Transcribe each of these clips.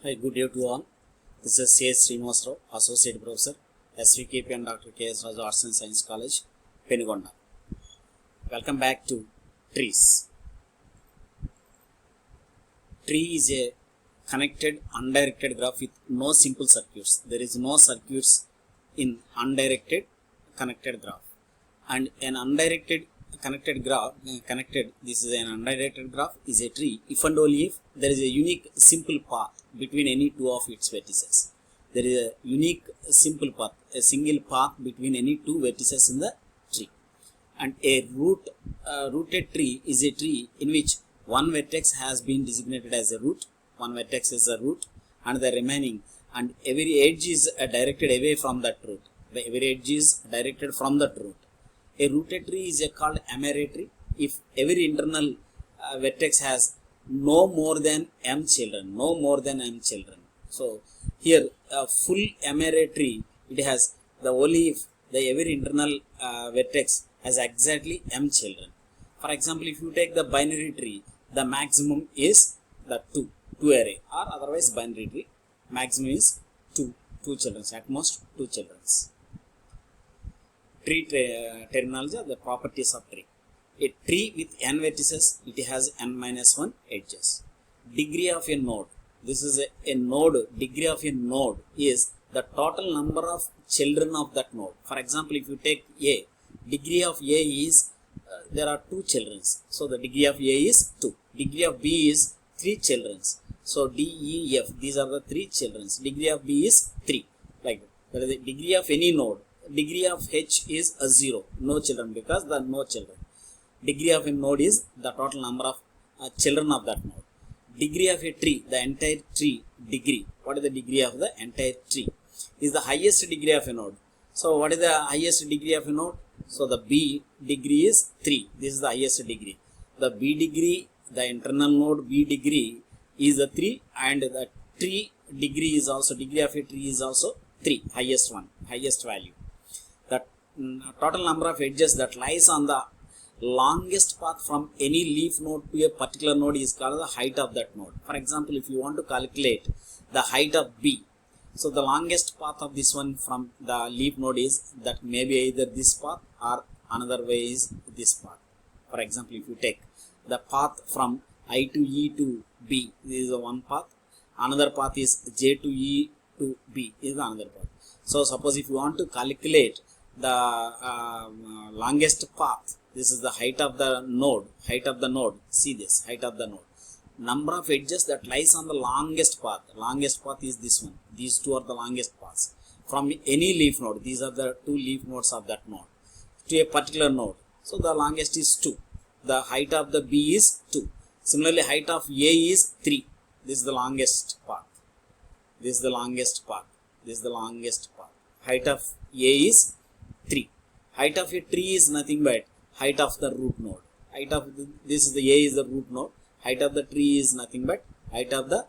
Hi, good day to all. This is C.S. Srinivasrao, Associate Professor, SVKP and Dr. K.S. Raju Arts and Science College, Penugonda. Welcome back to trees. Tree is a connected undirected graph with no simple circuits. There is no circuits in undirected connected graph. And an undirected connected graph, this is an undirected graph, is a tree if and only if there is a unique simple path between any two of its vertices. There is a unique simple path, a single path between any two vertices in the tree. And a rooted tree is a tree in which one vertex has been designated as a root, one vertex is a root, and the remaining, and every edge is directed away from that root. Every edge is directed from that root. A rooted tree is called amarre tree if every internal vertex has no more than m children, So here a full amarre tree, it has the only if the every internal vertex has exactly m children. For example, if you take the binary tree, the maximum is the 2 array, or otherwise binary tree, maximum is 2 children, at most 2 children. Tree terminology are the properties of tree. A tree with n vertices, it has n minus 1 edges. Degree of a node. This is a node. Degree of a node is the total number of children of that node. For example, if you take A, degree of A is, there are 2 children. So the degree of A is 2. Degree of B is 3 children. So D, E, F, these are the 3 children. Degree of B is 3. Like that is the degree of any node. Degree of H is a 0, no children, because there are no children. Degree of a node is the total number of children of that node. Degree of a tree, the entire tree degree. What is the degree of the entire tree? Is the highest degree of a node. So what is the highest degree of a node? So the B degree is 3. This is the highest degree. The B degree, the internal node B degree is the 3, and the tree degree is also, degree of a tree is also 3, highest one, highest value. The total number of edges that lies on the longest path from any leaf node to a particular node is called the height of that node. For example, if you want to calculate the height of B, so the longest path of this one from the leaf node is that maybe either this path or another way is this path. For example, if you take the path from I to E to B, this is the one path. Another path is J to E to B, is the another path. So suppose if you want to calculate the longest path, this is the height of the node, see this, height of the node. Number of edges that lies on the longest path is this one. These two are the longest paths from any leaf node. These are the 2 leaf nodes of that node to a particular node. So the longest is 2. The height of the B is 2. Similarly, height of A is 3. This is the longest path. This is the longest path. This is the longest path. Height of A is 3. Height of a tree is nothing but height of the root node. Height of this is the A is the root node. Height of the tree is nothing but height of the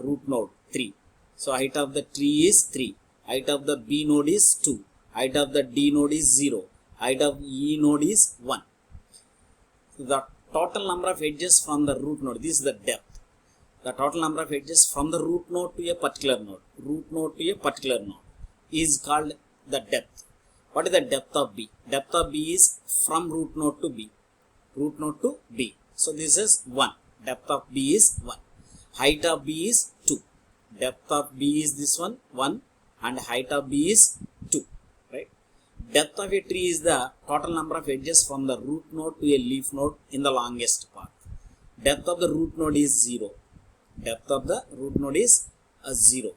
root node 3. So height of the tree is 3. Height of the B node is 2. Height of the D node is 0. Height of E node is 1. So the total number of edges from the root node, this is the depth. The total number of edges from the root node to a particular node, is called the depth. What is the depth of B? Depth of B is from root node to B. So this is 1. Depth of B is 1. Height of B is 2. Depth of B is this one, 1, and height of B is 2. Right? Depth of a tree is the total number of edges from the root node to a leaf node in the longest path. Depth of the root node is 0. Depth of the root node is 0.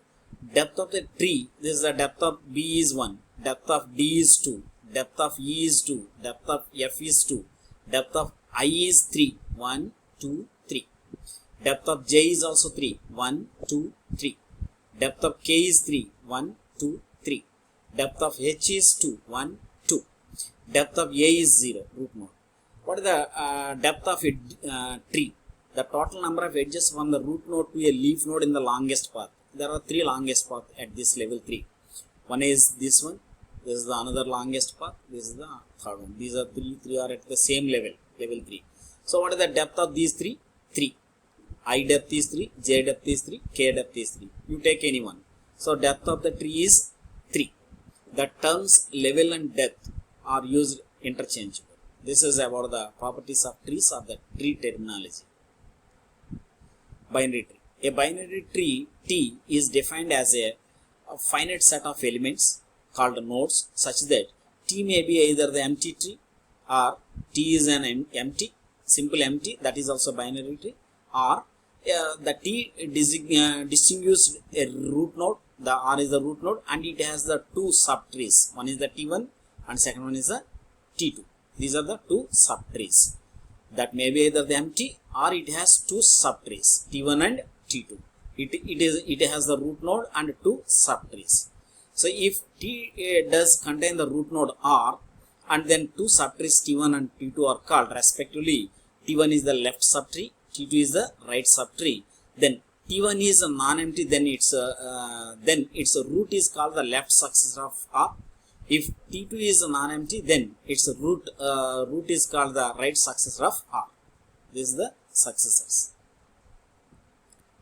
Depth of the tree, this is the depth of B is 1. Depth of D is 2. Depth of E is 2. Depth of F is 2. Depth of I is 3. 1, 2, 3. Depth of J is also 3. 1, 2, 3. Depth of K is 3. 1, 2, 3. Depth of H is 2. 1, 2. Depth of A is 0. Root node. What is the depth of a tree? The total number of edges from the root node to a leaf node in the longest path. There are 3 longest paths at this level 3. One is this one. This is the another longest path. This is the third one. These are 3 are at the same level 3. So what is the depth of these 3? 3. I depth is 3, J depth is 3, K depth is 3. You take any one. So depth of the tree is 3. The terms level and depth are used interchangeably. This is about the properties of trees or the tree terminology. Binary tree. A binary tree T is defined as a finite set of elements called nodes such that T may be either the empty tree or T is an empty, simple empty, that is also binary tree, or the T distinguished a root node, the R is the root node, and it has the two subtrees. One is the T1 and second one is the T2. These are the two subtrees. That may be either the empty or it has two subtrees, T1 and T2. It has the root node and two subtrees. So if T does contain the root node R, and then two subtrees T1 and T2 are called respectively, T1 is the left subtree, T2 is the right subtree, then T1 is a non-empty, then its root is called the left successor of R. If T2 is a non-empty, then its root is called the right successor of R. This is the successors.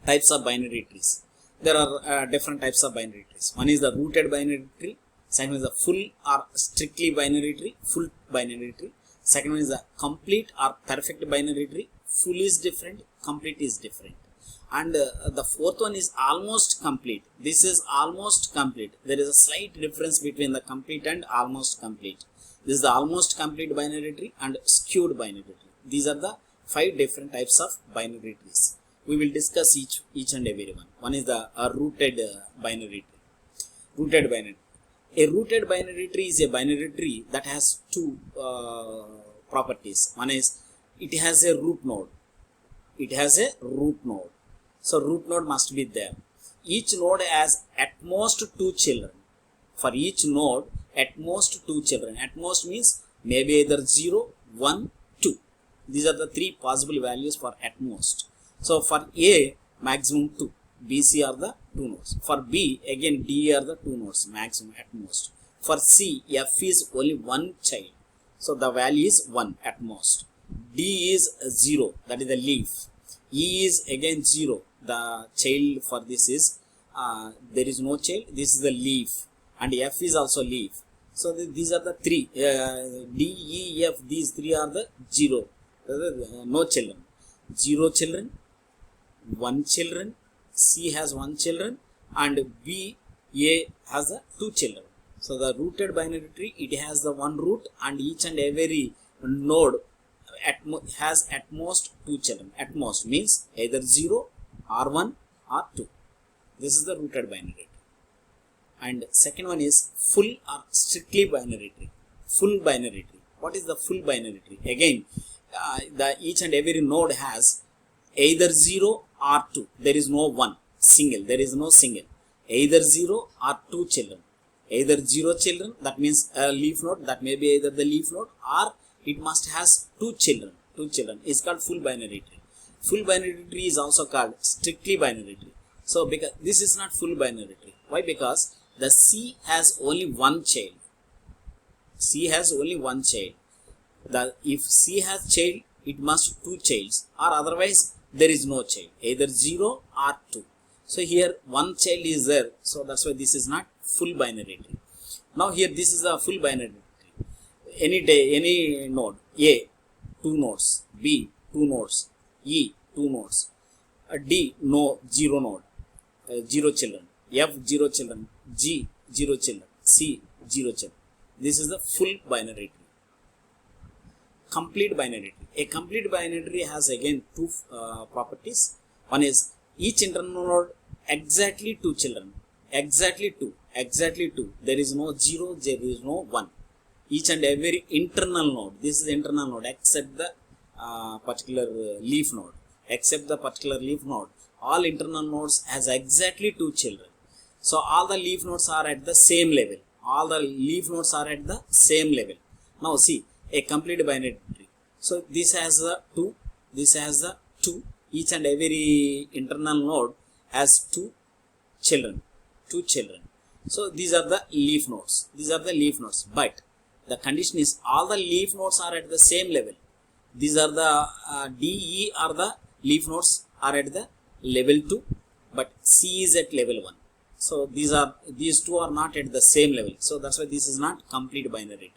Types of binary trees. There are different types of binary trees. One is the rooted binary tree. Second is the full or strictly binary tree, full binary tree. Second one is the complete or perfect binary tree. Full is different, complete is different. And the fourth one is almost complete. This is almost complete. There is a slight difference between the complete and almost complete. This is the almost complete binary tree and skewed binary tree. These are the 5 different types of binary trees. We will discuss each and every one. One is the rooted binary tree. Rooted binary. A rooted binary tree is a binary tree that has two properties. One is it has a root node. It has a root node. So root node must be there. Each node has at most 2 children. For each node, at most 2 children. At most means maybe either 0, 1, 2. These are the 3 possible values for at most. So for A, maximum 2. B, C are the 2 nodes. For B, again D are the 2 nodes, maximum at most. For C, F is only 1 child. So the value is 1 at most. D is 0, that is the leaf. E is again 0. The child for this is, there is no child, this is the leaf. And F is also leaf. So these are the 3. D, E, F, these 3 are the 0. No children. 0 children, 1 children, C has 1 children, and B, A has the 2 children. So the rooted binary tree, it has the 1 root, and each and every node has at most 2 children. At most means either 0 or 1 or 2. This is the rooted binary tree. And second one is full or strictly binary tree. Full binary tree. What is the full binary tree? Again, each and every node has either 0 or 2. There is no one single. There is no single. Either 0 or 2 children. Either 0 children, that means a leaf node, that may be either the leaf node, or it must has 2 children. 2 children is called full binary tree. Full binary tree is also called strictly binary tree. So because this is not full binary tree. Why? Because the C has only 1 child. C has only 1 child. If C has child, it must 2 childs, or otherwise there is no child, either 0 or 2. So here 1 child is there, so that's why this is not full binary tree. Now here this is a full binary tree. Any node, A 2 nodes, B 2 nodes, E 2 nodes, D no 0 node, 0 children, F 0 children, G 0 children, C 0 children. This is the full binary tree. Complete binary tree. A complete binary tree has again 2 properties. One is each internal node exactly 2 children. Exactly 2. Exactly 2. There is no 0, there is no 1. Each and every internal node. This is internal node except the particular leaf node. Except the particular leaf node. All internal nodes has exactly 2 children. So all the leaf nodes are at the same level. All the leaf nodes are at the same level. Now see, a complete binary tree. So this has the 2, this has the 2. Each and every internal node has 2 children. 2 children. So these are the leaf nodes. These are the leaf nodes. But the condition is all the leaf nodes are at the same level. These are the D, E are the leaf nodes are at the level 2, but C is at level 1. So these two are not at the same level. So that's why this is not complete binary tree.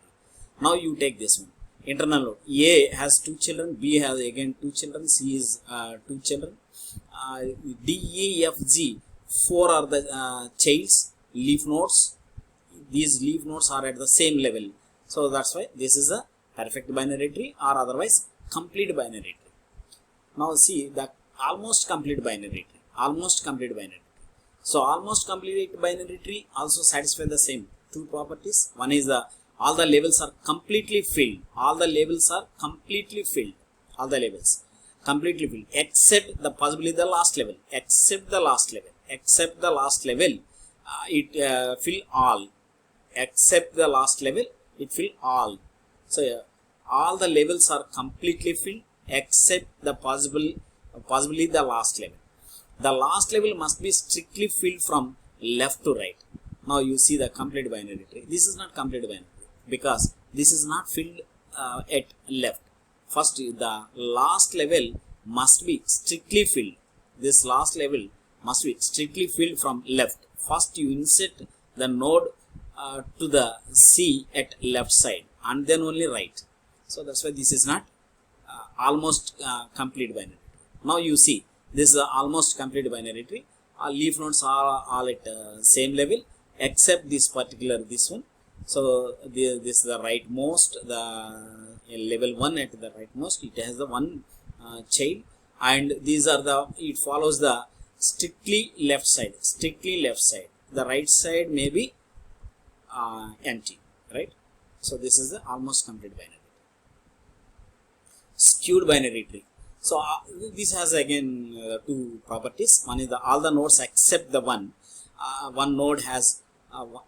Now you take this one. Internal node. A has 2 children, B has again 2 children, C is 2 children. D, E, F, G, 4 are the childs, leaf nodes. These leaf nodes are at the same level. So that's why this is a perfect binary tree, or otherwise complete binary tree. Now see the almost complete binary tree. Almost complete binary tree. So almost complete binary tree also satisfy the same two properties. One is the all the levels are completely filled. All the levels are completely filled. All the levels completely filled except the possibly the last level. Except the last level. Except the last level, it fill all. Except the last level, it fill all. So all the levels are completely filled except the possibly the last level. The last level must be strictly filled from left to right. Now you see the complete binary tree. This is not complete binary tree because this is not filled at left. First, the last level must be strictly filled. This last level must be strictly filled from left. First, you insert the node to the C at left side and then only right. So that's why this is not almost complete binary tree. Now you see this is almost complete binary tree. All leaf nodes are all at same level except this particular this one. So this is the rightmost, the level 1 at the rightmost. It has the one child, and these are the it follows the strictly left side. Strictly left side. The right side may be empty, right? So this is the almost complete binary tree. Skewed binary tree. So this has again two properties. One is the all the nodes except the one. One node has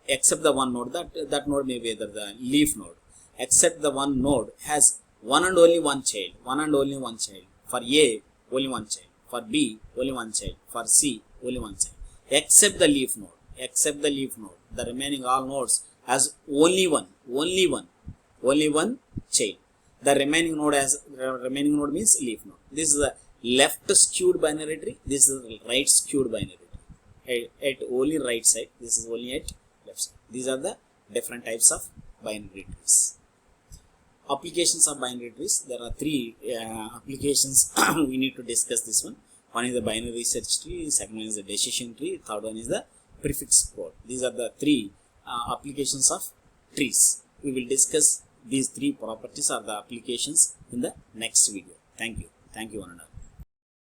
except the one node, that node may be either the leaf node. Except the one node has one and only one child. One and only one child. For A, only one child. For B, only one child. For C, only one child. Except the leaf node. Except the leaf node. The remaining all nodes has only one child. The remaining node means leaf node. This is a left skewed binary tree. This is a right skewed binary tree. At only right side. This is only at left side. These are the different types of binary trees. Applications of binary trees. There are three applications. We need to discuss this one. One is the binary search tree. Second one is the decision tree. Third one is the prefix code. These are the three applications of trees. We will discuss these three properties or the applications in the next video. Thank you. Thank you, one and all.